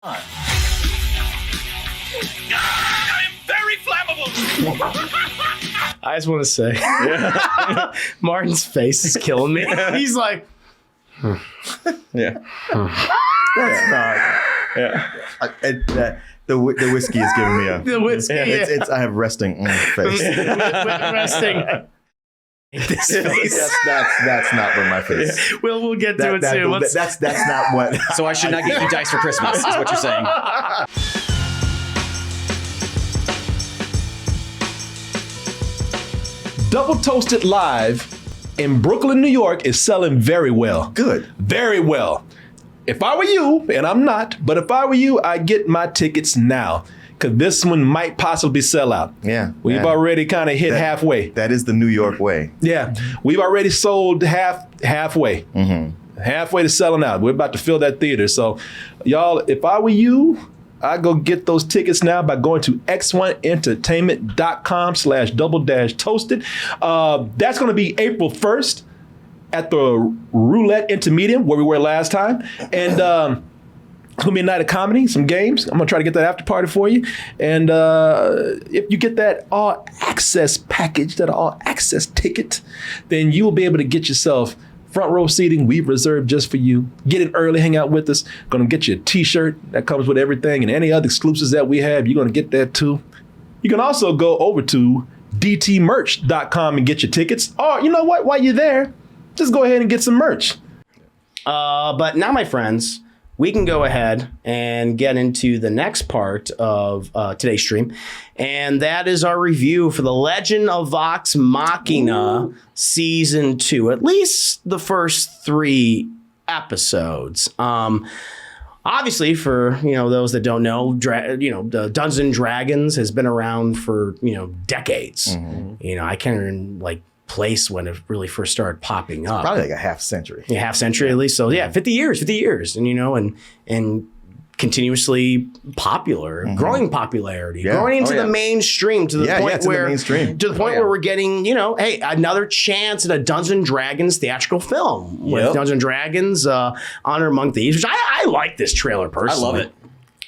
I'm very flammable. I just want to say, Martin's face is killing me. He's like, Yeah. That's not. Yeah. The whiskey is giving me a. the whiskey. It's I have resting face. Resting. This face. That's not where my face. We'll get to it soon. That's not what. So I should not get you dice for Christmas, is what you're saying. Double Toasted Live in Brooklyn, New York is selling very well. Good. Very well. If I were you, and I'm not, but if I were you, I'd get my tickets now. Because this one might possibly sell out. Yeah. We've already kind of hit halfway. That is the New York way. Yeah. We've already sold halfway. Mm-hmm. Halfway to selling out. We're about to fill that theater. So, y'all, if I were you, I'd go get those tickets now by going to x1entertainment.com/double-toasted. That's going to be April 1st at the Roulette Intermediate, where we were last time. And it's going to be a night of comedy, some games. I'm going to try to get that after party for you. And if you get that all access package, that all access ticket, then you will be able to get yourself front row seating we've reserved just for you. Get in early, hang out with us. Going to get you a t-shirt that comes with everything, and any other exclusives that we have, you're going to get that too. You can also go over to dtmerch.com and get your tickets. Or you know what, while you're there, just go ahead and get some merch. But now, my friends, we can go ahead and get into the next part of today's stream. And that is our review for the Legend of Vox Machina Season 2. At least the first 3 episodes. Obviously, for those that don't know, the Dungeons and Dragons has been around for decades. Mm-hmm. I can't even place when it really first started popping up. Probably like a half century. Yeah, half century at least. So yeah, 50 years, and and continuously popular, growing popularity, growing into the mainstream to the point where where we're getting, hey, another chance at a Dungeons and Dragons theatrical film with Dungeons and Dragons Honor Among Thieves, which I like this trailer personally. I love it.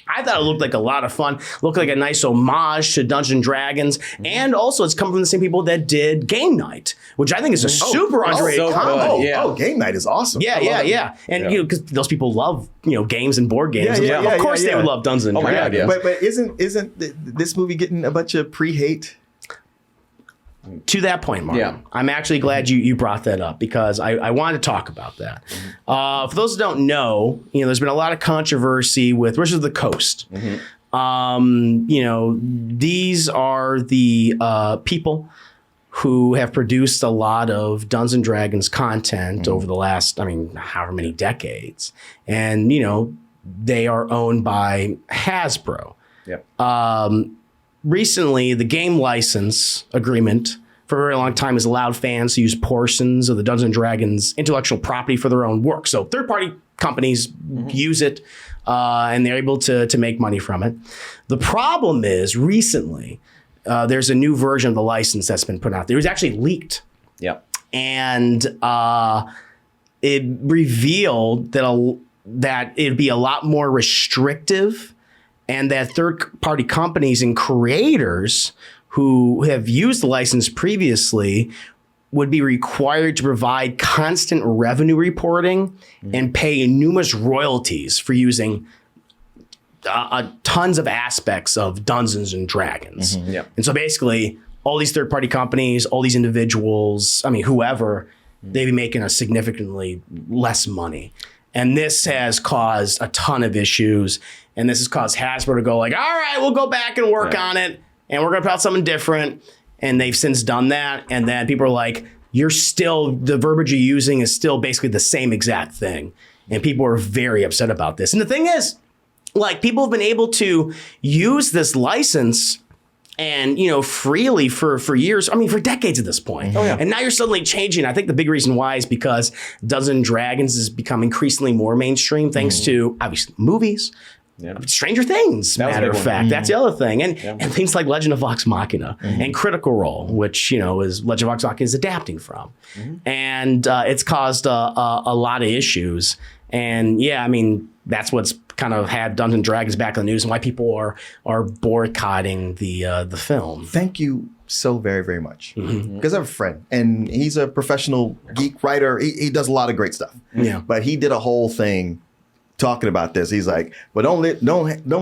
I thought it looked like a lot of fun. Looked like a nice homage to Dungeons and Dragons. And also it's come from the same people that did Game Night, which I think is a super underrated comedy. Game Night is awesome. Yeah. And because those people love, games and board games. Of course they would love Dungeons and Dragons. But isn't this movie getting a bunch of pre-hate? To that point, Mark, I'm actually glad you brought that up because I wanted to talk about that. For those who don't know, there's been a lot of controversy with Wizards of the Coast. These are the people who have produced a lot of Dungeons and Dragons content over the last, however many decades. And, they are owned by Hasbro. Yep. Recently, the game license agreement for a very long time has allowed fans to use portions of the Dungeons and Dragons intellectual property for their own work. So third-party companies use it, and they're able to make money from it. The problem is, recently, there's a new version of the license that's been put out there. It was actually leaked. Yep. And it revealed that it'd be a lot more restrictive, and that third-party companies and creators who have used the license previously would be required to provide constant revenue reporting and pay numerous royalties for using tons of aspects of Dungeons and Dragons. And so basically, all these third-party companies, all these individuals, whoever, they'd be making a significantly less money. And this has caused a ton of issues. And this has caused Hasbro to go all right, we'll go back and work on it. And we're going to put out something different. And they've since done that. And then people are like, the verbiage you're using is still basically the same exact thing. And people are very upset about this. And the thing is, people have been able to use this license and, freely for years, for decades at this point. And now you're suddenly changing. I think the big reason why is because Dungeons and Dragons has become increasingly more mainstream thanks to, obviously, movies. Stranger Things, matter of fact. That's the other thing. And things like Legend of Vox Machina and Critical Role, which, is Legend of Vox Machina is adapting from. And it's caused a lot of issues. And yeah, I mean, that's what's kind of had Dungeons and Dragons back in the news and why people are boycotting the film. Thank you so very, very much. Because I have a friend, and he's a professional geek writer. He does a lot of great stuff. Yeah. But he did a whole thing talking about this. He's like, but don't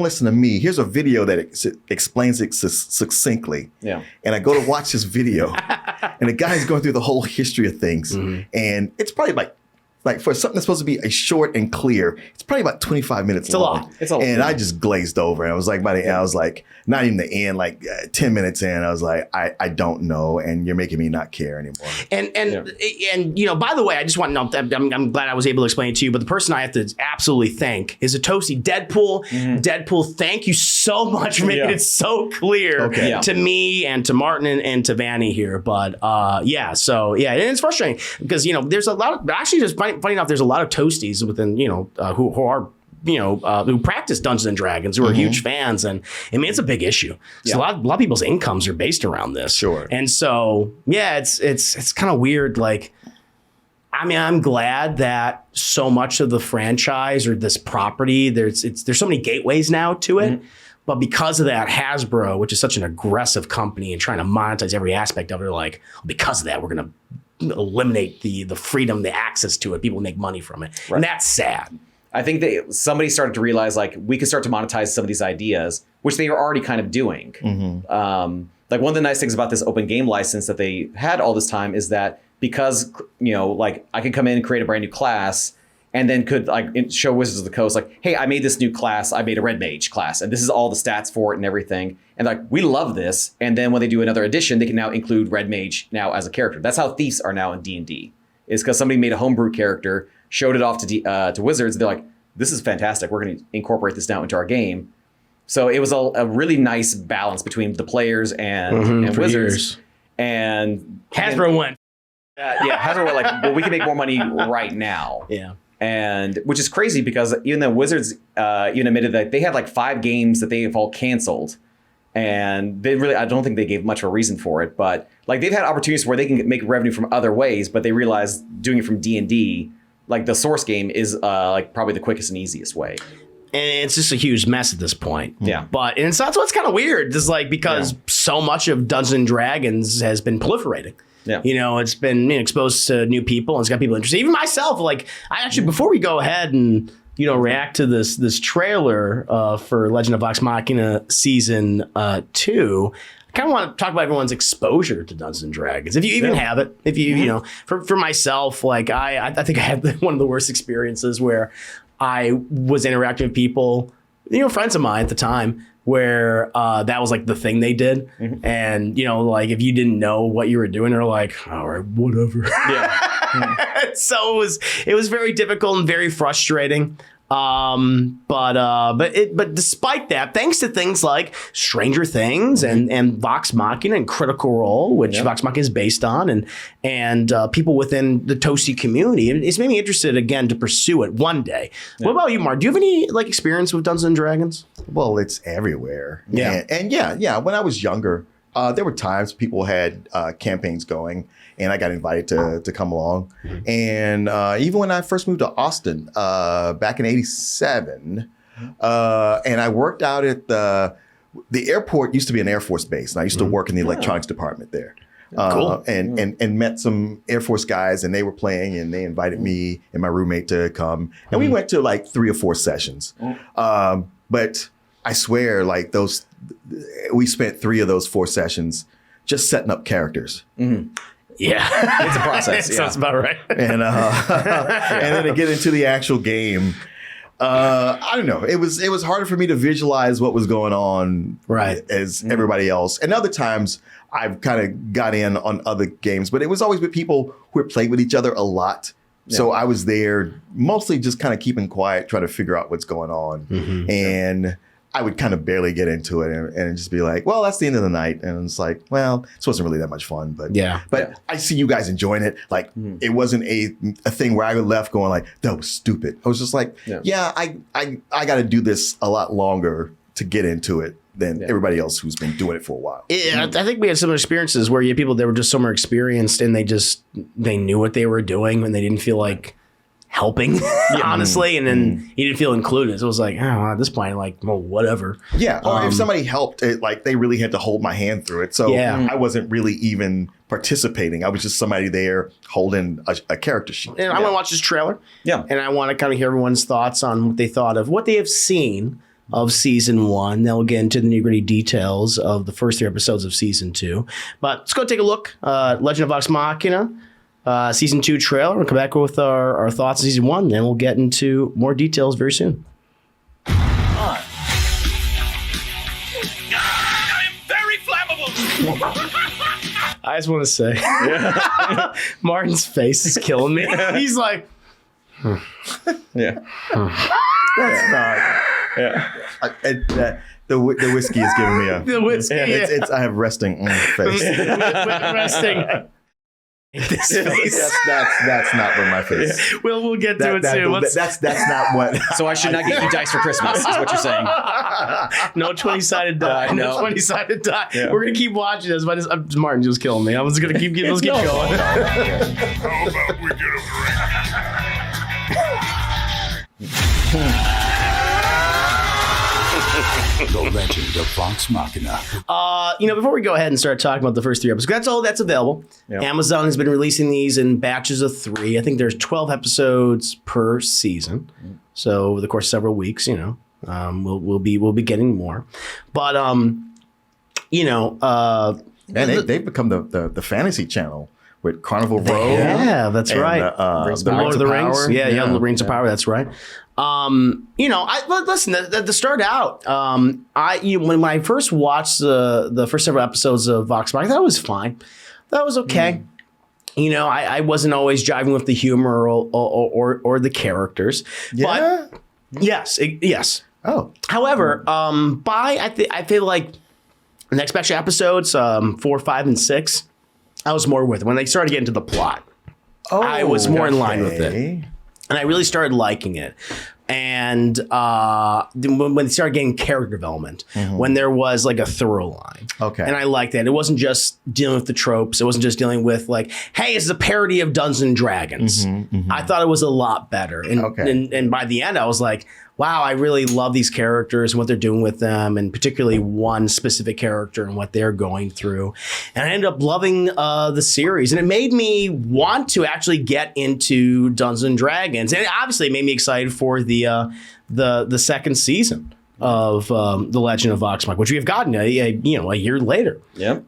listen to me. Here's a video that explains it succinctly. Yeah. And I go to watch this video, and the guy's going through the whole history of things. And it's probably like for something that's supposed to be a short and clear, it's probably about 25 minutes long. It's a lot. And I just glazed over. And I was like, by the end, I was like, not even the end, like 10 minutes in, I was like, I don't know. And you're making me not care anymore. And you know, by the way, I just want to know, I'm glad I was able to explain it to you, but the person I have to absolutely thank is Atosi. Deadpool. Deadpool, thank you so much for making it so clear to me and to Martin and to Vanny here. But so and it's frustrating because, you know, there's a lot of, actually just funny enough, there's a lot of Toasties within, you know, who are, you know, who practice Dungeons and Dragons, who are huge fans, and I mean, it's a big issue. So a lot of people's incomes are based around this. Sure. And so it's kind of weird. Like, I mean, I'm glad that so much of the franchise or this property, there's so many gateways now to it. But because of that, Hasbro, which is such an aggressive company and trying to monetize every aspect of it, like, because of that, we're gonna eliminate the freedom, the access to it. People make money from it, and that's sad. I think somebody started to realize like we could start to monetize some of these ideas, which they were already kind of doing. Like one of the nice things about this open game license that they had all this time is that because, you know, like I could come in and create a brand new class and then could like show Wizards of the Coast, like, hey, I made this new class. I made a Red Mage class, and this is all the stats for it and everything. And like, we love this. And then when they do another edition, they can now include Red Mage now as a character. That's how Thieves are now in D&D. Is because somebody made a homebrew character, showed it off to Wizards. They're like, this is fantastic. We're going to incorporate this now into our game. So it was a really nice balance between the players and Wizards. Years. And Hasbro went. Hasbro went like, well, we can make more money right now. Yeah. And which is crazy because even though Wizards even admitted that they had like 5 games that they have all canceled, and they really, I don't think they gave much of a reason for it, but like they've had opportunities where they can make revenue from other ways, but they realized doing it from D&D, like the source game, is like probably the quickest and easiest way. And it's just a huge mess at this point. Yeah. But and that's what's kind of weird. Just like because so much of Dungeons and Dragons has been proliferating. Yeah. You know, it's been exposed to new people and it's got people interested. Even myself, like I actually, before we go ahead and, you know, react to this trailer for Legend of Vox Machina season 2, I kind of want to talk about everyone's exposure to Dungeons and Dragons. If you even have it, if you, you know, for myself, like I think I had one of the worst experiences where I was interacting with people, you know, friends of mine at the time, where that was like the thing they did. And, you know, like if you didn't know what you were doing, they're like, all right, whatever. Yeah. So it was very difficult and very frustrating. But despite that, thanks to things like Stranger Things and Vox Machina and Critical Role, which Vox Machina is based on, and people within the Toasty community, it's made me interested again to pursue it one day. What about you, Mark? Do you have any like experience with Dungeons and Dragons? Well, it's everywhere. Yeah. And when I was younger, there were times people had campaigns going, and I got invited to come along. And even when I first moved to Austin back in '87, and I worked out at the airport. Used to be an Air Force base, and I used to work in the electronics department there. Cool. And met some Air Force guys, and they were playing, and they invited me and my roommate to come, and we went to like 3 or 4 sessions. But I swear, like we spent 3 of those 4 sessions just setting up characters. Yeah, It's a process. Sounds about right. And and then to get into the actual game, I don't know. It was harder for me to visualize what was going on, as everybody else. And other times I've kind of got in on other games, but it was always with people who had played with each other a lot. So I was there mostly just kind of keeping quiet, trying to figure out what's going on. And I would kind of barely get into it and just be like, well, that's the end of the night. And it's like, well, this wasn't really that much fun. But I see you guys enjoying it. Like, it wasn't a thing where I left going like, that was stupid. I was just like, I got to do this a lot longer to get into it than everybody else who's been doing it for a while. I think we had similar experiences where you had people that were just so more experienced and they knew what they were doing and they didn't feel like helping, honestly, and then he didn't feel included. So it was like, oh, at this point, like, well, whatever. Yeah, or if somebody helped, it like they really had to hold my hand through it. So I wasn't really even participating. I was just somebody there holding a character sheet. And I want to watch this trailer. Yeah. And I want to kind of hear everyone's thoughts on what they thought of what they have seen of season 1. Then we'll get into the nitty-gritty details of the first 3 episodes of season 2. But let's go take a look. Legend of Vox Machina. Season 2 trailer. We'll come back with our thoughts on season 1. Then we'll get into more details very soon. I'm very flammable. I just want to say, Martin's face is killing me. He's like, Yeah. That's not. The whiskey is giving me a. the whiskey. It's I have resting face. Resting. This face. That's not what my face. We'll get to it soon. That's not what. So I should not get you dice for Christmas, is what you're saying. No 20-sided die. No 20-sided die. Yeah. We're gonna keep watching this. But Martin just killing me. I was gonna keep let's keep going. How about we get a drink? The Legend of Vox Machina. Before we go ahead and start talking about the first 3 episodes, that's all that's available. Yep. Amazon has been releasing these in batches of 3. I think there's 12 episodes per season. So over the course of several weeks, we'll be getting more. But they've become the fantasy channel with Carnival Row. Yeah, that's right. The Lord of the Rings. Power. Yeah, the Rings of Power. That's right. Listen. To start out, when I first watched the first several episodes of Vox Machina, that was fine. That was okay. I wasn't always jiving with the humor or the characters. Yeah. But yes. Oh. However, I feel like the next batch of episodes, 4, 5, and 6, I was more with it. When they started getting to the plot, I was more in line with it. And I really started liking it. And when they started getting character development, when there was like a thorough line. Okay. And I liked that. It wasn't just dealing with the tropes. It wasn't just dealing with like, hey, it's a parody of Dungeons and Dragons. I thought it was a lot better. And by the end, I was like, wow, I really love these characters and what they're doing with them, and particularly one specific character and what they're going through. And I ended up loving the series, and it made me want to actually get into Dungeons and Dragons, and it obviously made me excited for the second season of the Legend of Vox Machina, which we have gotten a year later. Yep.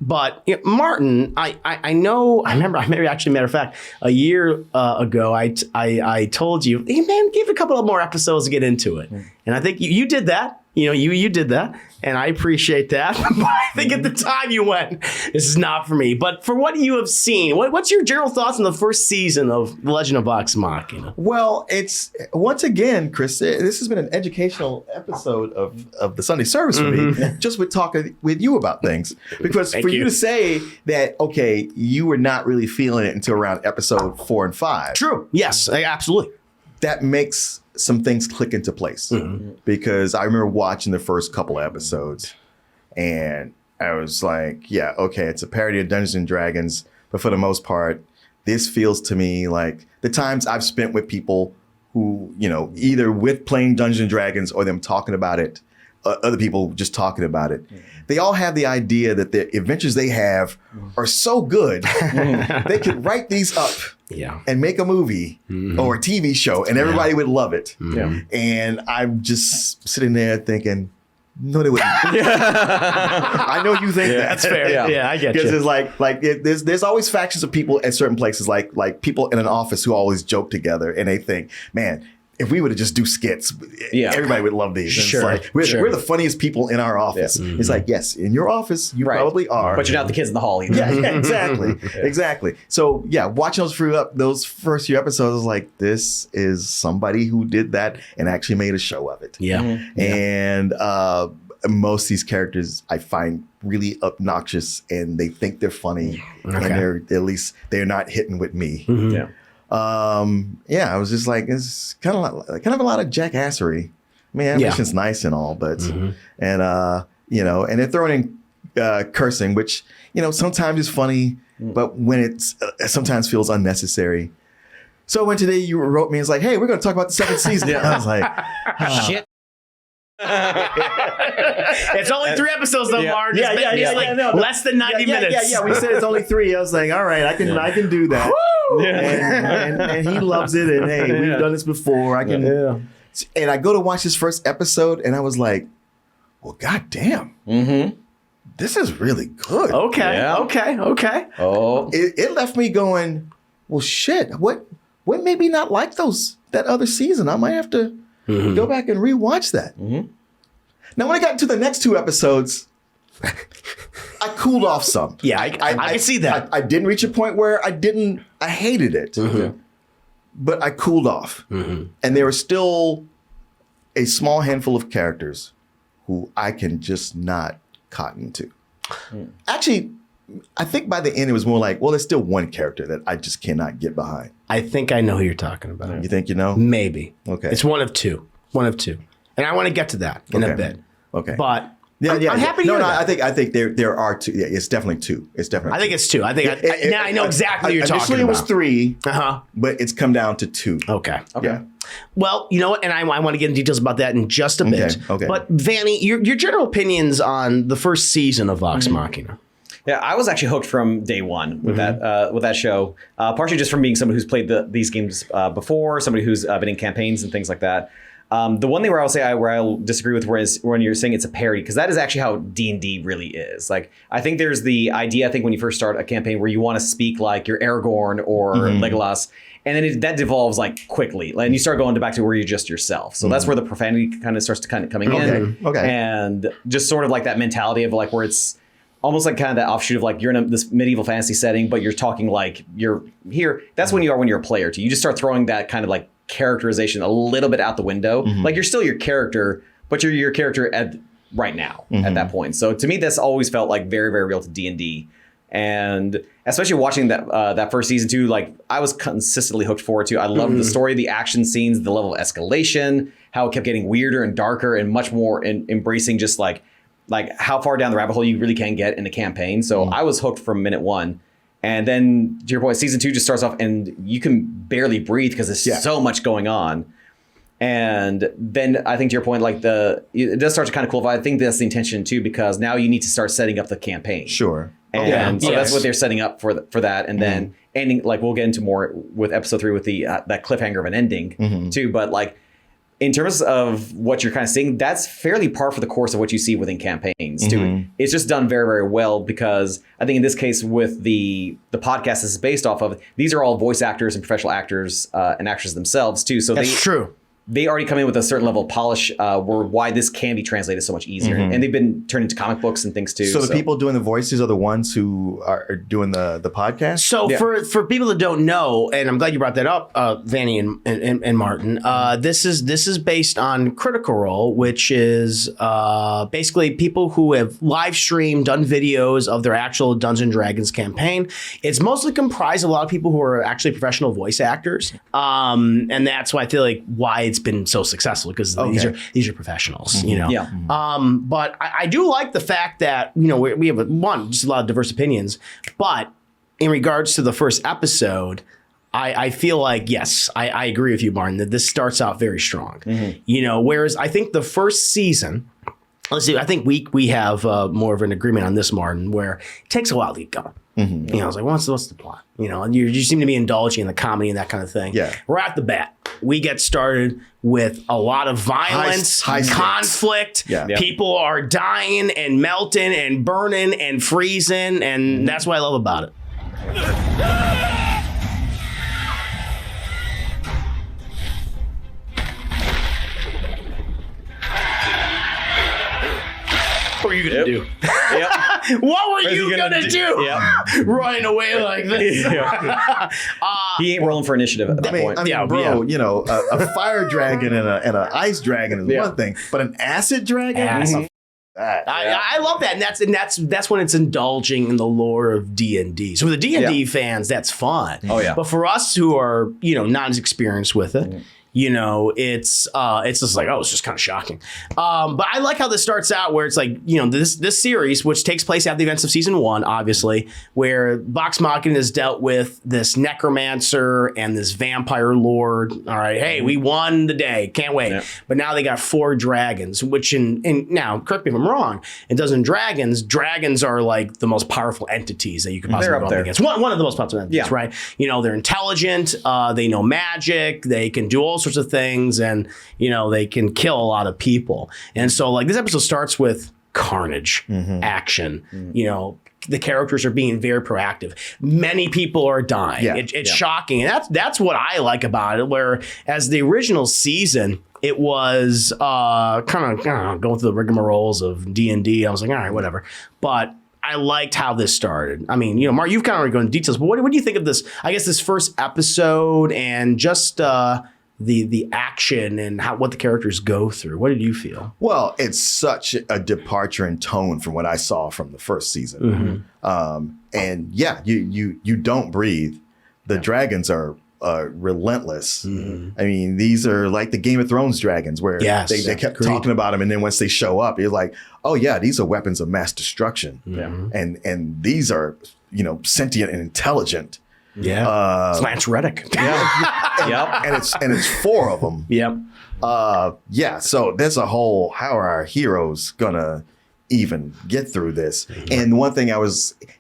But Martin, I know. I remember. Matter of fact, a year ago, I told you, hey man, give a couple of more episodes to get into it, and I think you did that. You did that, and I appreciate that. But I think at the time you went, this is not for me. But for what you have seen, what's your general thoughts on the first season of The Legend of Vox Machina? Well, it's once again, Chris, this has been an educational episode of the Sunday service for me, just with talking with you about things. Because for you to say that, okay, you were not really feeling it until around episode 4 and 5. True. Yes, absolutely. That makes some things click into place, because I remember watching the first couple of episodes and I was like, yeah, okay, it's a parody of Dungeons and Dragons, but for the most part, this feels to me like the times I've spent with people who, either with playing Dungeons and Dragons or them talking about it, other people just talking about it. They all have the idea that the adventures they have are so good, they could write these up and make a movie or a TV show and everybody would love it. And I'm just sitting there thinking, no, they wouldn't. I know you think that. That's fair. Yeah, I get you. Because there's always factions of people at certain places, like people in an office who always joke together and they think, man, if we were to just do skits, everybody would love these. And Sure, it's like, we're the funniest people in our office. Yeah. It's like, yes, in your office, you probably are. But you're not the kids in the hall either. Yeah, exactly. Exactly. So, yeah, watching those first few episodes, I was like, this is somebody who did that and actually made a show of it. Yeah. And most of these characters I find really obnoxious and they think they're funny. And they're not hitting with me. Yeah. I was just like, it's kind of a lot of jackassery. I mean, animation's nice and all, but and they're throwing in cursing, which sometimes is funny, but when it's sometimes feels unnecessary. So when today you wrote me, it's like, hey, we're going to talk about the second season. I was like, Shit. It's only 3 episodes though, Martin. No, less than 90 minutes. Yeah. We said it's only 3. I was like, all right, I can do that. And he loves it. And hey, we've done this before. I can. Yeah. And I go to watch this first episode, and I was like, well, goddamn. Mm-hmm. This is really good. Okay. Oh, It left me going, well, shit. What made me not like that other season? I might have to go back and rewatch that. Mm-hmm. Now, when I got into the next 2 episodes, I cooled off some. Yeah, I can see that. I didn't reach a point where I hated it, but I cooled off. Mm-hmm. And there were still a small handful of characters who I can just not cotton to. Actually, I think by the end it was more like, well, there's still one character that I just cannot get behind. I think I know who you're talking about. You think you know? Maybe. Okay. It's one of two. And I want to get to that in a bit. Okay. But I'm happy to hear that. I think there are 2. Yeah, it's definitely 2. I think it's 2. I think now I know exactly what you're talking about. Initially it was 3, Uh-huh. but it's come down to 2. Okay. Yeah. Well, you know what? And I want to get into details about that in just a bit. Okay. But Vanny, your general opinions on the first season of Vox Machina. Yeah, I was actually hooked from day one with that show, partially just from being someone who's played these games before, somebody who's been in campaigns and things like that. The one thing where I'll disagree with is when you're saying it's a parody, because that is actually how D&D really is. Like, I think there's the idea, when you first start a campaign where you want to speak like you're Aragorn or Legolas, and then that devolves like quickly, and you start going back to where you're just yourself. So that's where the profanity kind of starts to coming in, and just sort of like that mentality of like where it's almost like kind of that offshoot of like you're in this medieval fantasy setting, but you're talking like you're here. That's when you're a player too. You just start throwing that kind of like characterization a little bit out the window. Like you're still your character, but you're your character at right now at that point. So to me, that's always felt like very, very real to D&D. And especially watching that first season too, like I was consistently hooked forward to. I loved the story, the action scenes, the level of escalation, how it kept getting weirder and darker and much more embracing just like how far down the rabbit hole you really can get in a campaign. So I was hooked from minute 1. And then to your point, season 2 just starts off and you can barely breathe because there's so much going on. And then I think to your point, like it does start to kind of cool. I think that's the intention too, because now you need to start setting up the campaign. Sure. And so that's what they're setting up for that. And then ending, like we'll get into more with episode 3 with the that cliffhanger of an ending too. But like in terms of what you're kind of seeing, that's fairly par for the course of what you see within campaigns too. It's just done very, very well because I think in this case with the podcast this is based off of, these are all voice actors and professional actors and actors themselves too. So that's true. They already come in with a certain level of polish why this can be translated so much easier. And they've been turned into comic books and things too. So the people doing the voices are the ones who are doing the podcast? So for people that don't know, and I'm glad you brought that up, Vanny and Martin, this is based on Critical Role, which is basically people who have live streamed, done videos of their actual Dungeons & Dragons campaign. It's mostly comprised of a lot of people who are actually professional voice actors. And that's why I feel like why it's been so successful, because these are professionals, you know. Yeah. But I do like the fact that, you know, we have just a lot of diverse opinions. But in regards to the first episode, I feel like, yes, I agree with you, Martin, that this starts out very strong. You know, whereas I think the first season, let's see, I think we have more of an agreement on this, Martin, where it takes a while to get going. You know, I was like, what's the plot? You know, and you seem to be indulging in the comedy and that kind of thing. Yeah. Right off the bat, we get started with a lot of violence, high conflict. Yeah. People are dying and melting and burning and freezing, and that's what I love about it. What were you gonna do? What were you gonna do? Running away like this? He ain't rolling for initiative at that point. I mean, bro, you know, a fire dragon and an ice dragon is one thing, but an acid dragon? I love that, and that's when it's indulging in the lore of D&D. So for the D&D fans, that's fun. Oh yeah. But for us who are, you know, not as experienced with it, it's just like, oh, it's just kind of shocking. But I like how this starts out where it's like, this series, which takes place after the events of season 1, obviously, where Vox Machina has dealt with this necromancer and this vampire lord. All right, hey, we won the day, can't wait. Yeah. But now they got 4 dragons, which now, correct me if I'm wrong, in Dungeons and dragons are like the most powerful entities that you could possibly go up against. One of the most powerful entities, right? They're intelligent, they know magic, they can do all sorts of things, and they can kill a lot of people. And so like this episode starts with carnage, action. The characters are being very proactive. Many people are dying. It's shocking, and that's what I like about it. Where as the original season, it was kind of going through the rigmaroles of D&D. I was like, all right, whatever. But I liked how this started. I mean, Mark, you've kind of already gone into details, but what do you think of this? I guess this first episode and just the action and what the characters go through. What did you feel? Well, it's such a departure in tone from what I saw from the first season. And yeah, you don't breathe. The dragons are relentless. I mean, these are like the Game of Thrones dragons where they kept talking about them, and then once they show up, you're like, oh yeah, these are weapons of mass destruction. And these are sentient and intelligent. It's Lance Reddick. And it's 4 of them. So there's a whole, how are our heroes gonna even get through this? And one thing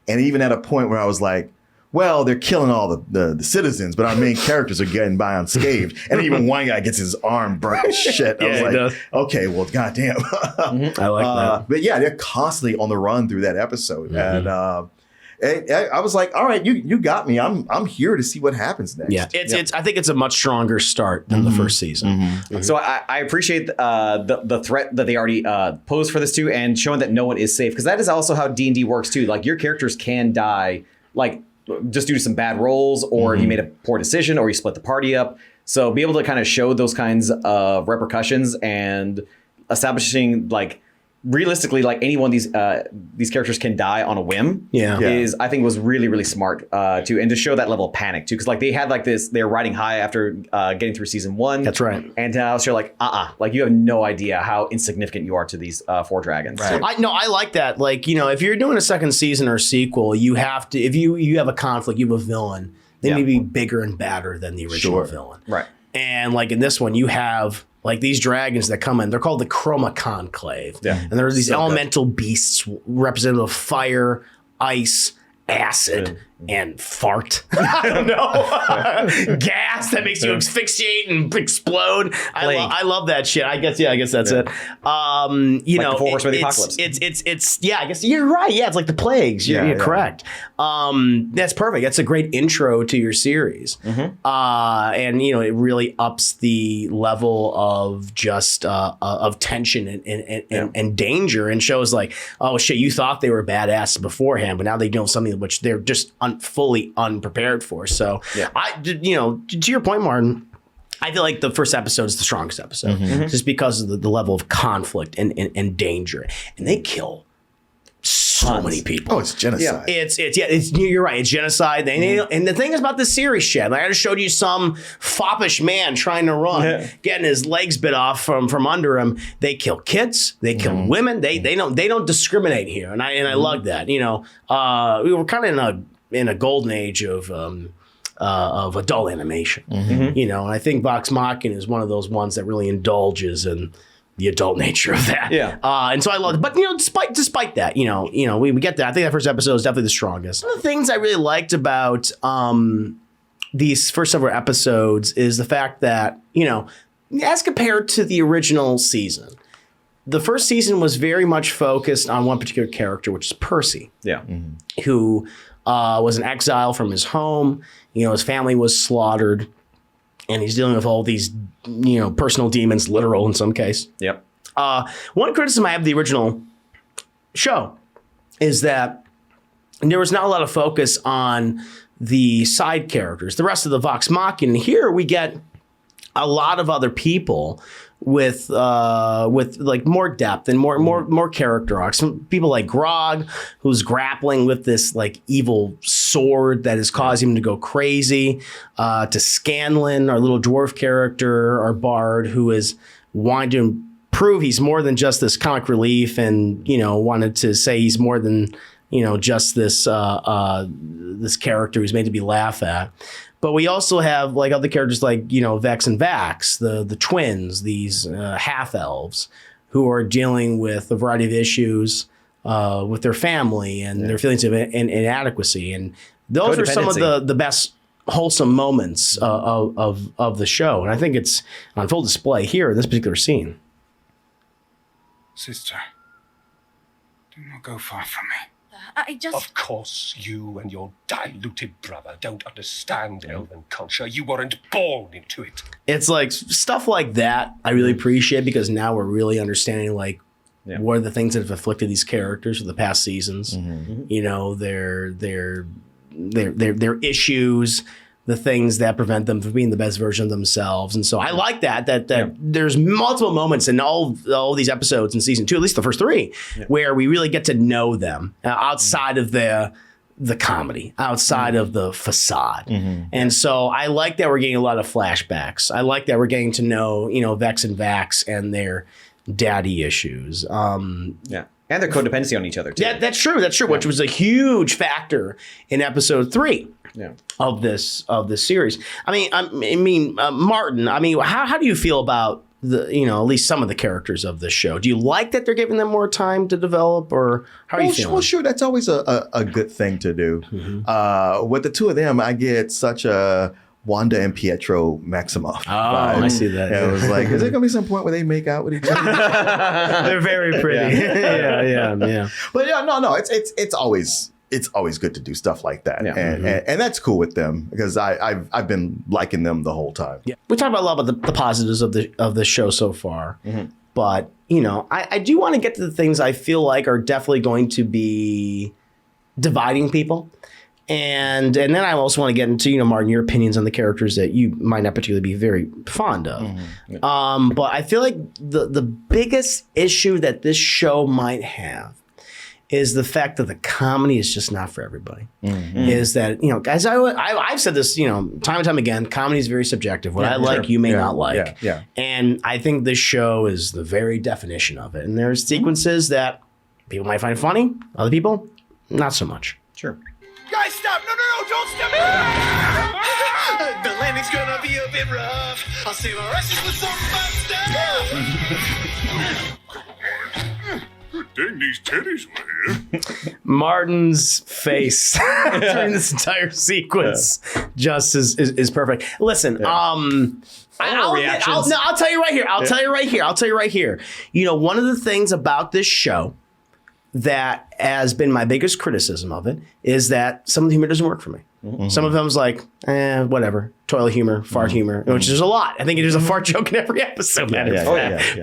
even at a point where I was like, well, they're killing all the citizens, but our main characters are getting by unscathed. And even one guy gets his arm burnt to shit. I was like, okay, well, goddamn. I like that. But yeah, they're constantly on the run through that episode. And I was like, all right, you got me. I'm here to see what happens next. Yeah, I think it's a much stronger start than the first season. So I appreciate the threat that they already posed for this too, and showing that no one is safe, because that is also how D&D works too. Like your characters can die, like just due to some bad rolls, or you made a poor decision, or you split the party up. So be able to kind of show those kinds of repercussions and establishing like realistically, like any one of these characters can die on a whim. I think was really, really smart too, and to show that level of panic too, because like they had like this, they're riding high after getting through season 1. That's right. And now you're like, like you have no idea how insignificant you are to these 4 dragons. Right. I like that. Like if you're doing a second season or sequel, you have to, if you have a conflict, you have a villain, they may be bigger and badder than the original villain. Right. And like in this one, you have like these dragons that come in, they're called the Chroma Conclave. And there are these elemental beasts representative of fire, ice, acid, and fart. I don't know. Gas that makes you asphyxiate and explode. I love that shit. I guess that's it. Like the 4 horsemen of the apocalypse. It's I guess you're right. Yeah, it's like the plagues. You're correct. That's perfect. That's a great intro to your series. And it really ups the level of just of tension and danger, and shows like, oh shit, you thought they were badasses beforehand, but now they know something which they're just fully unprepared for. So to your point, Martin, I feel like the first episode is the strongest episode, just because of the level of conflict and danger, and they kill so many people. Oh, it's genocide. You're right. It's genocide. And the thing is about this series, Chad, like I just showed you some foppish man trying to run, getting his legs bit off from under him. They kill kids. They kill women. They don't discriminate here, and I love that. We were kind of in a golden age of adult animation, and I think Vox Machina is one of those ones that really indulges in the adult nature of that. And so I love it. But despite that, we get that. I think that first episode is definitely the strongest. One of the things I really liked about these first several episodes is the fact that, as compared to the original season, the first season was very much focused on one particular character, which is Percy. Who was an exile from his home. His family was slaughtered, and he's dealing with all these, personal demons, literal in some case. One criticism I have of the original show is that there was not a lot of focus on the side characters, the rest of the Vox Machina. Here we get a lot of other people with like more depth and more character arcs. Some people like Grog, who's grappling with this like evil sword that is causing him to go crazy, to Scanlan, our little dwarf character, our bard, who is wanting to prove he's more than just this comic relief, and wanted to say he's more than just this this character who's made to be laughed at. But we also have like other characters like Vex and Vax, the twins, these half elves who are dealing with a variety of issues with their family and their feelings of inadequacy, and those are some of the best wholesome moments of the show, and I think it's on full display here in this particular scene. Sister, do not go far from me. I just... Of course, you and your diluted brother don't understand elven culture. You weren't born into it. It's like stuff like that I really appreciate, because now we're really understanding like what are the things that have afflicted these characters for the past seasons. Their issues, the things that prevent them from being the best version of themselves. And so I like that there's multiple moments in all these episodes in season 2, at least the first 3, where we really get to know them outside of the comedy, outside of the facade. And so I like that we're getting a lot of flashbacks. I like that we're getting to know, Vex and Vax and their daddy issues. And their codependency on each other too. That's true, which was a huge factor in episode 3. Of this series. I mean, Martin. I mean, how do you feel about the at least some of the characters of this show? Do you like that they're giving them more time to develop, or how are you feeling? Well, sure, that's always a good thing to do. With the two of them, I get such a Wanda and Pietro Maximoff vibe. I see that. It was like, is there gonna be some point where they make out with each other? They're very pretty. Yeah. But no, it's always good to do stuff like that, and that's cool with them, because I've been liking them the whole time. Yeah, we talked about a lot about the positives of the show so far, but I do want to get to the things I feel like are definitely going to be dividing people, and then I also want to get into Martin, your opinions on the characters that you might not particularly be very fond of. But I feel like the biggest issue that this show might have is the fact that the comedy is just not for everybody. Is that, guys, I've said this, time and time again, comedy is very subjective. What I like, you may not like. And I think this show is the very definition of it. And there's sequences that people might find funny, other people, not so much. Sure. Guys, stop! No, don't stop! The landing's gonna be a bit rough. I'll save our asses with some fun stuff. Dang, these titties were here. Martin's face during this entire sequence just is perfect. Listen, I'll tell you right here. I'll tell you right here. One of the things about this show that has been my biggest criticism of it is that some of the humor doesn't work for me. Some of them's like, whatever, toilet humor, fart humor, which is a lot. I think there's a fart joke in every episode.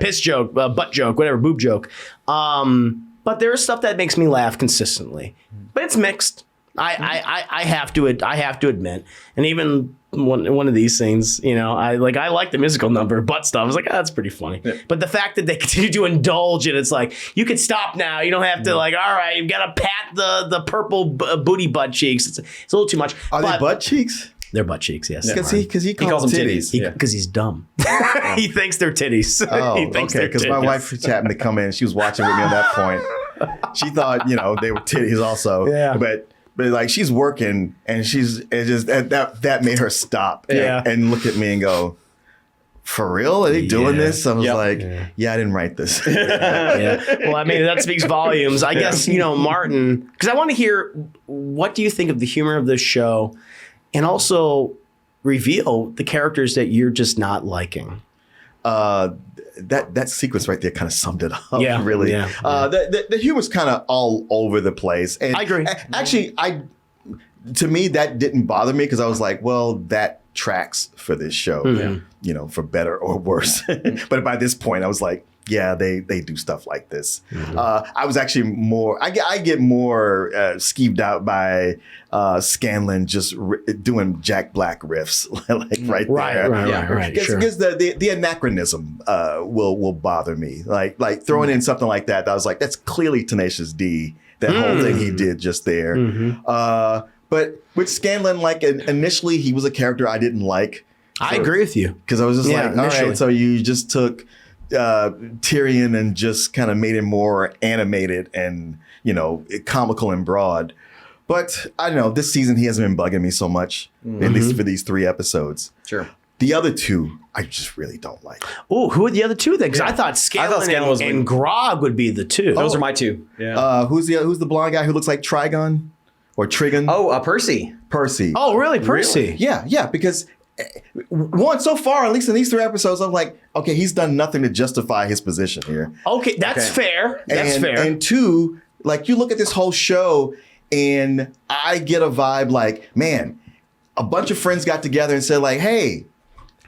Piss joke, butt joke, whatever, boob joke. But there is stuff that makes me laugh consistently, but it's mixed. I have to admit, and even one of these things, I like the musical number, butt stuff. I was like, that's pretty funny. But the fact that they continue to indulge it, it's like, you can stop now. You don't have to all right, you've got to pat the purple booty butt cheeks. It's a little too much. Are they butt cheeks? They're butt cheeks, yes. Because he calls them titties. Because he's dumb. He thinks they're titties. Okay. Because my wife just happened to come in. She was watching with me at that point. She thought, they were titties also. Yeah. But like, she's working, and that made her stop and look at me and go, for real? Are they doing this? I was like, I didn't write this. Well, I mean, that speaks volumes. I guess, Martin, because I want to hear, what do you think of the humor of this show? And also reveal the characters that you're just not liking. That sequence right there kind of summed it up. Yeah, really. Yeah. The humor's kind of all over the place. And I agree. Actually, to me, that didn't bother me, because I was like, well, that tracks for this show, for better or worse. But by this point, I was like, yeah, they do stuff like this. I was actually I get more skeeved out by Scanlan just doing Jack Black riffs right there. Right. Because the anachronism will bother me. Like throwing in something like that I was like, that's clearly Tenacious D. That whole thing he did just there. But with Scanlan, like initially, he was a character I didn't like. I agree with you. Because I was just like, all initially. right, so you just took Tyrion and just kind of made him more animated and, comical and broad. But I don't know, this season he hasn't been bugging me so much, at least for these 3 episodes. Sure. The other 2, I just really don't like. Oh, who are the other 2 then? Because I thought Scanlan and Grog would be the 2. Those are my 2. Yeah. Who's the blonde guy who looks like Trigon or Trigon? Oh, Percy. Percy. Oh, really? Percy? Yeah, because one, so far, at least in these 3 episodes, I'm like, okay, he's done nothing to justify his position here. Okay, that's fair. That's fair. And 2, like you look at this whole show and I get a vibe like, man, a bunch of friends got together and said like, hey,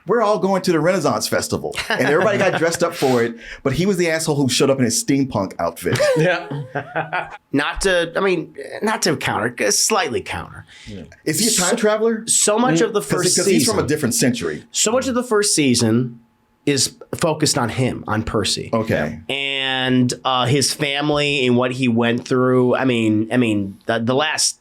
we're all going to the Renaissance Festival. And everybody got dressed up for it. But he was the asshole who showed up in his steampunk outfit. Yeah. Not to counter, slightly counter. Yeah. Is he a time traveler? So much of the first season. Because he's from a different century. So much of the first season is focused on him, on Percy. Okay. And his family and what he went through. I mean, the last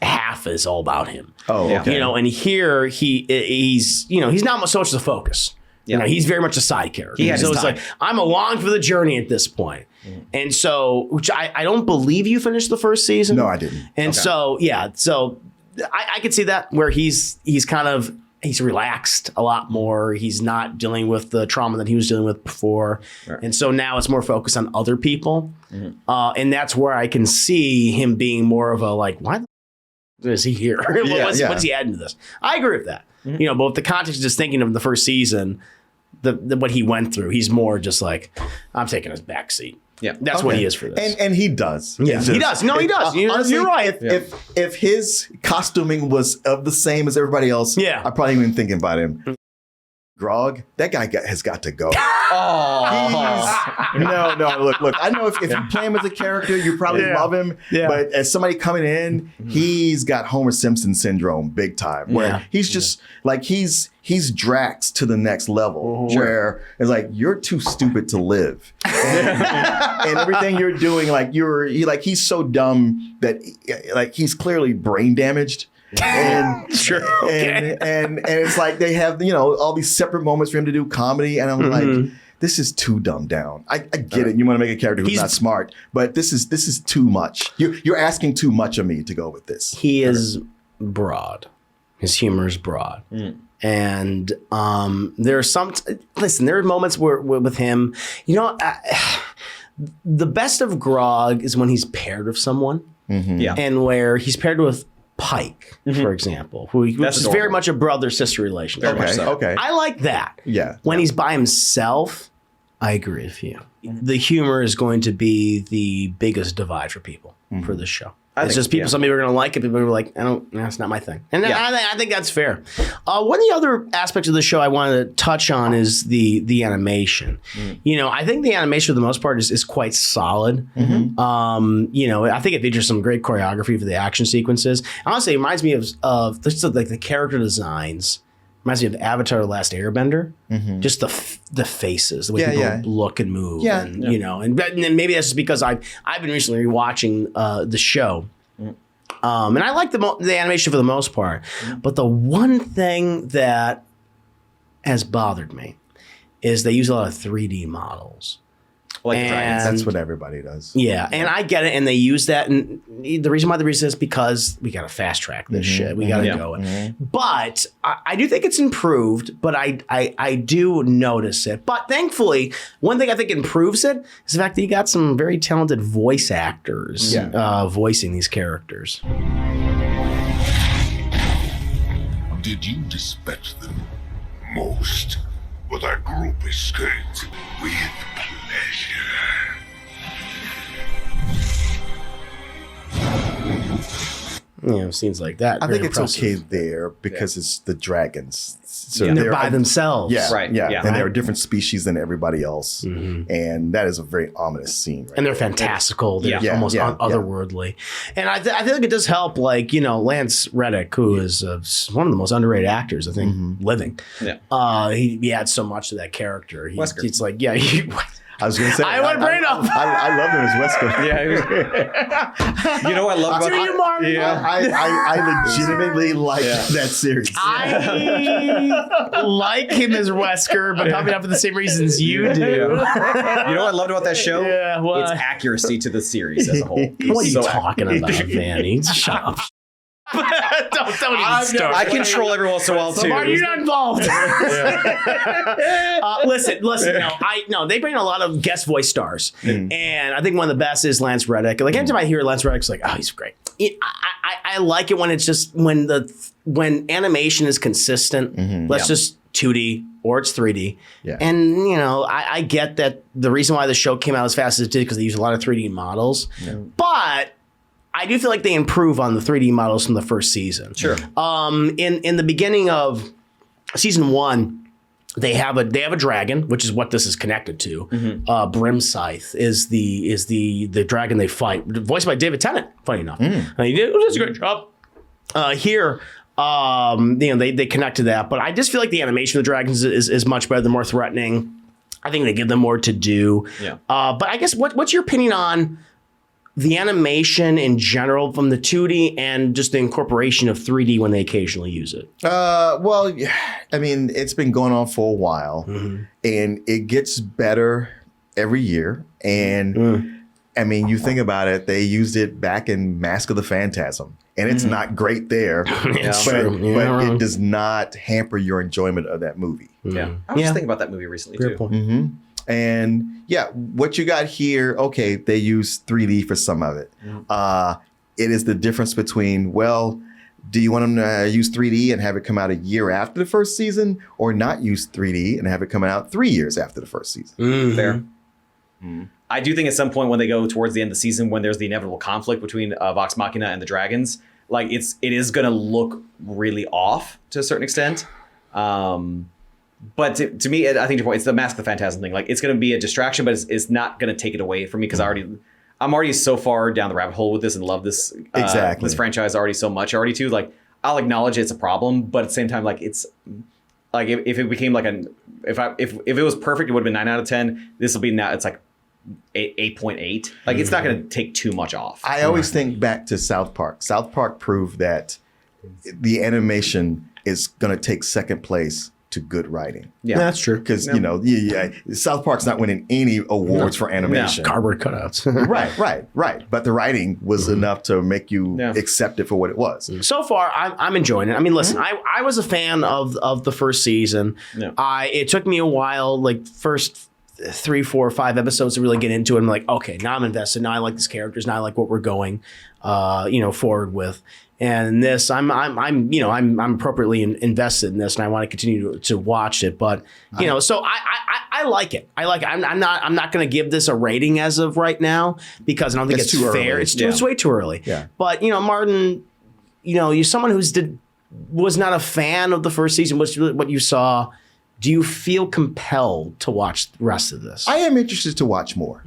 half is all about him. Oh, okay. And here he's not so much the focus. Yeah. He's very much a side character. He had so his it's time. like, I'm along for the journey at this point. And so, which I don't believe you finished the first season. No, I didn't. And so I could see that where he's relaxed a lot more. He's not dealing with the trauma that he was dealing with before. Right. And so now it's more focused on other people. And that's where I can see him being more of a like, why is he here? What's he adding to this? I agree with that. But with the context of just thinking of the first season, what he went through, he's more just like, I'm taking his back seat. Yeah, that's what he is for this. And he does. Yeah, he does. No, he does. Honestly, you're right. If his costuming was of the same as everybody else, I probably even thinking about him. Grog, that guy has got to go. No. Look. I know if you play him as a character, you probably love him. Yeah. But as somebody coming in, he's got Homer Simpson syndrome big time. Where he's just like he's Drax to the next level. Where it's like you're too stupid to live, and everything you're doing, like he's so dumb that like he's clearly brain damaged. And and it's like they have all these separate moments for him to do comedy, and I'm like, this is too dumbed down. I get it. You want to make a character who's not smart, but this is too much. You're asking too much of me to go with this. He is broad. His humor is broad. And there are moments where with him, the best of Grog is when he's paired with someone, and where he's paired with Pike, for example, which is very much a brother-sister relationship. Okay. I like that. Yeah. When he's by himself, I agree with you. The humor is going to be the biggest divide for people for this show. It's just people. Some people are going to like it. People are like, that's not my thing. And I think that's fair. One of the other aspects of the show I wanted to touch on is the animation. I think the animation for the most part is quite solid. I think it features some great choreography for the action sequences. Honestly, it reminds me of just like the character designs. Reminds me of Avatar: The Last Airbender. Just the faces, the way people look and move. And then maybe that's just because I've been recently rewatching the show. And I like the animation for the most part. But the one thing that has bothered me is they use a lot of 3D models. Like dragons. That's what everybody does. Yeah, and I get it, and they use that. And the reason why they use it is because we got to fast track this shit. We got to go. But I do think it's improved, but I do notice it. But thankfully, one thing I think improves it is the fact that you got some very talented voice actors voicing these characters. Did you dispatch them? Most. But that group escaped with pleasure. Scenes like that. I think it's okay there because it's the dragons. So they're by themselves. Yeah, right. Yeah. Yeah. And they're a different species than everybody else. And that is a very ominous scene. Right and they're fantastical. They're almost otherworldly. And I feel like it does help, like, Lance Reddick, who is one of the most underrated actors, I think, living. Yeah. He adds so much to that character. It's like, I was going to say. I would bring it up. I love him as Wesker. Yeah, you know what I love about you, Mark. I legitimately like that series. I like him as Wesker, but probably not for the same reasons you do. You know what I loved about that show? Yeah, what? Its accuracy to the series as a whole. What are you So talking about, man? Shut up. don't even start. I control every once in a while too. Mark, you're not involved. Listen. No, they bring a lot of guest voice stars, and I think one of the best is Lance Reddick. Like anytime I hear Lance Reddick's like, oh, he's great. I like it when it's just when animation is consistent. Let's just 2D or it's 3D. Yeah. And I get that the reason why the show came out as fast as it did because they use a lot of 3D models, but I do feel like they improve on the 3D models from the first season. Sure. In the beginning of season 1, they have a dragon, which is what this is connected to. Brimscythe is the dragon they fight, voiced by David Tennant. Funny enough, he did a great job. Here, they connect to that, but I just feel like the animation of the dragons is much better. They're more threatening. I think they give them more to do. Yeah. But I guess what's your opinion on the animation in general from the 2D and just the incorporation of 3D when they occasionally use it? Well, I mean, it's been going on for a while, and it gets better every year. And I mean, you think about it, they used it back in Mask of the Phantasm, and it's not great there, but it does not hamper your enjoyment of that movie. Yeah. I was just thinking about that movie recently too. And what you got here, okay, they use 3D for some of it. It is the difference between, well, do you want them to use 3D and have it come out a year after the first season, or not use 3D and have it come out 3 years after the first season? Fair. I do think at some point when they go towards the end of the season, when there's the inevitable conflict between Vox Machina and the dragons, like it is going to look really off to a certain extent. But to me, I think your point, it's the Mask of the Phantasm thing. Like it's going to be a distraction, but it's not going to take it away from me because I'm already so far down the rabbit hole with this and love this this franchise already so much already too. Like I'll acknowledge it's a problem, but at the same time, like it's like if it became like if it was perfect, it would have been 9 out of 10. This will be now it's like 8.8. Like it's not going to take too much off. I always think back to South Park. South Park proved that the animation is going to take second place to good writing. Yeah, that's true. Because South Park's not winning any awards for animation. Cardboard cutouts. Right. But the writing was enough to make you accept it for what it was. So far, I'm enjoying it. I mean, listen, I was a fan of the first season. It took me a while, like first 3, 4, 5 episodes to really get into it. I'm like, okay, now I'm invested. Now I like these characters. Now I like what we're going, forward with. And this, I'm appropriately invested in this, and I want to continue to watch it. But so I like it. I like it. I'm not going to give this a rating as of right now because I don't think it's too fair. Early. It's way too early. Yeah. But Martin, you're someone was not a fan of the first season. What's really what you saw? Do you feel compelled to watch the rest of this? I am interested to watch more.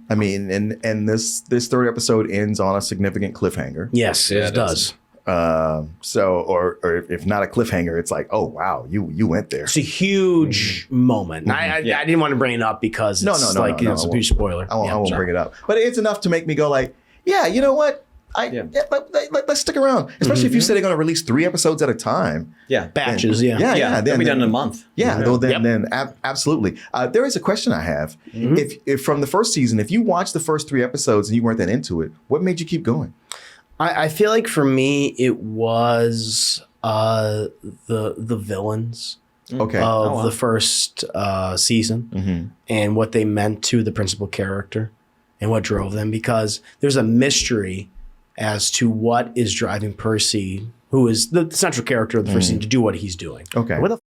I mean, and this third episode ends on a significant cliffhanger. Yes, it does. Or if not a cliffhanger, it's like, oh wow, you went there. It's a huge moment. I didn't want to bring it up because it's it's a huge spoiler. I won't bring it up, but it's enough to make me go like, yeah, you know what? Let's stick around, especially if you say they're going to release 3 episodes at a time. Yeah, batches. They'll be done in a month. Then absolutely. There is a question I have. If from the first season, if you watched the first 3 episodes and you weren't that into it, what made you keep going? I feel like for me it was the villains of the first season and what they meant to the principal character and what drove them, because there's a mystery as to what is driving Percy, who is the central character of the first season, to do what he's doing. Okay. What the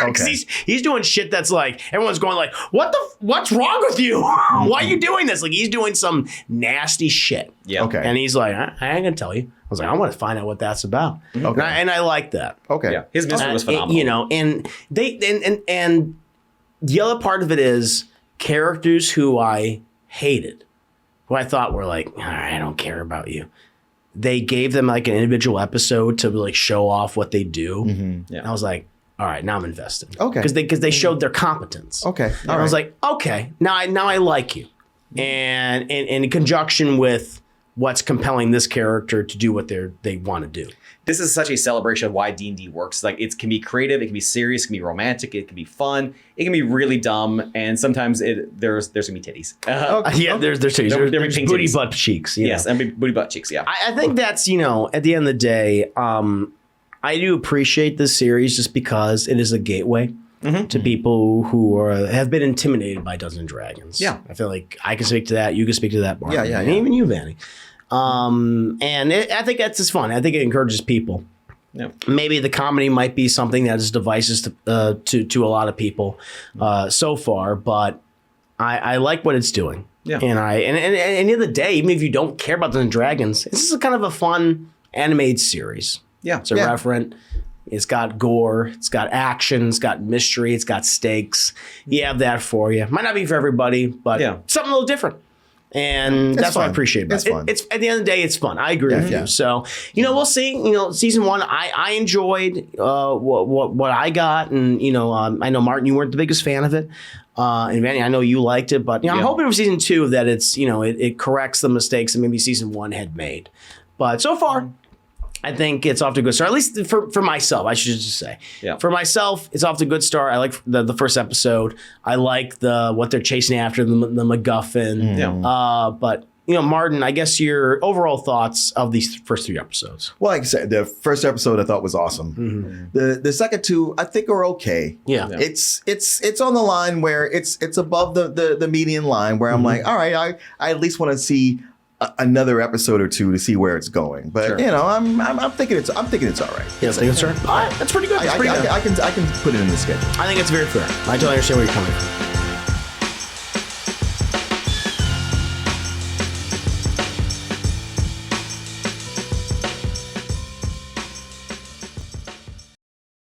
because he's doing shit that's like everyone's going like, what's wrong with you? Why are you doing this? Like he's doing some nasty shit. Yeah. Okay. And he's like, I ain't gonna tell you. I was like, I want to find out what that's about. Okay. And I like that. Okay. Yeah. His mystery was phenomenal. And they and the other part of it is characters who I hated, who I thought were like, I don't care about you. They gave them like an individual episode to like show off what they do. And I was like, all right, now I'm invested. Okay. Because they showed their competence. Okay. And I was like, okay, now I like you. And in conjunction with what's compelling this character to do what they want to do. This is such a celebration of why D&D works. Like, it can be creative, it can be serious, it can be romantic, it can be fun, it can be really dumb, and sometimes there's gonna be titties. Yeah, there's titties. There'll be There's pink booty titties. butt cheeks. Yes, and booty butt cheeks. Yeah. I think that's, at the end of the day, I do appreciate this series just because it is a gateway to people who have been intimidated by Dungeons and Dragons. Yeah. I feel like I can speak to that. You can speak to that, Martin. Yeah. And even you, Vanny. I think that's just fun. I think it encourages people. Yeah. Maybe the comedy might be something that is devices to a lot of people so far, but I like what it's doing. Yeah. And at the end of the day, even if you don't care about Dungeons and Dragons, this is kind of a fun animated series. Yeah. It's irreverent. It's got gore. It's got action. It's got mystery. It's got stakes. You have that for you. Might not be for everybody, but something a little different. And that's what I appreciate about it. It's at the end of the day, it's fun. I agree with you. So, we'll see. Season 1, I enjoyed what I got, and I know Martin, you weren't the biggest fan of it, and Vanny, I know you liked it, but I'm hoping for season 2 that it's it corrects the mistakes that maybe season 1 had made. But so far, I think it's off to a good start. At least for myself, I should just say. Yeah. For myself, it's off to a good start. I like the first episode. I like what they're chasing after, the MacGuffin. Yeah. But Martin, I guess your overall thoughts of these first 3 episodes. Well, like I said, the first episode I thought was awesome. The second 2 I think are okay. Yeah. It's on the line where it's above the median line where I'm like, all right, I at least want to see another episode or 2 to see where it's going, but I'm thinking it's all right. Yeah, I think it's all right. All right, that's pretty good. I can put it in the schedule. I think it's very fair. I totally understand where you're coming from.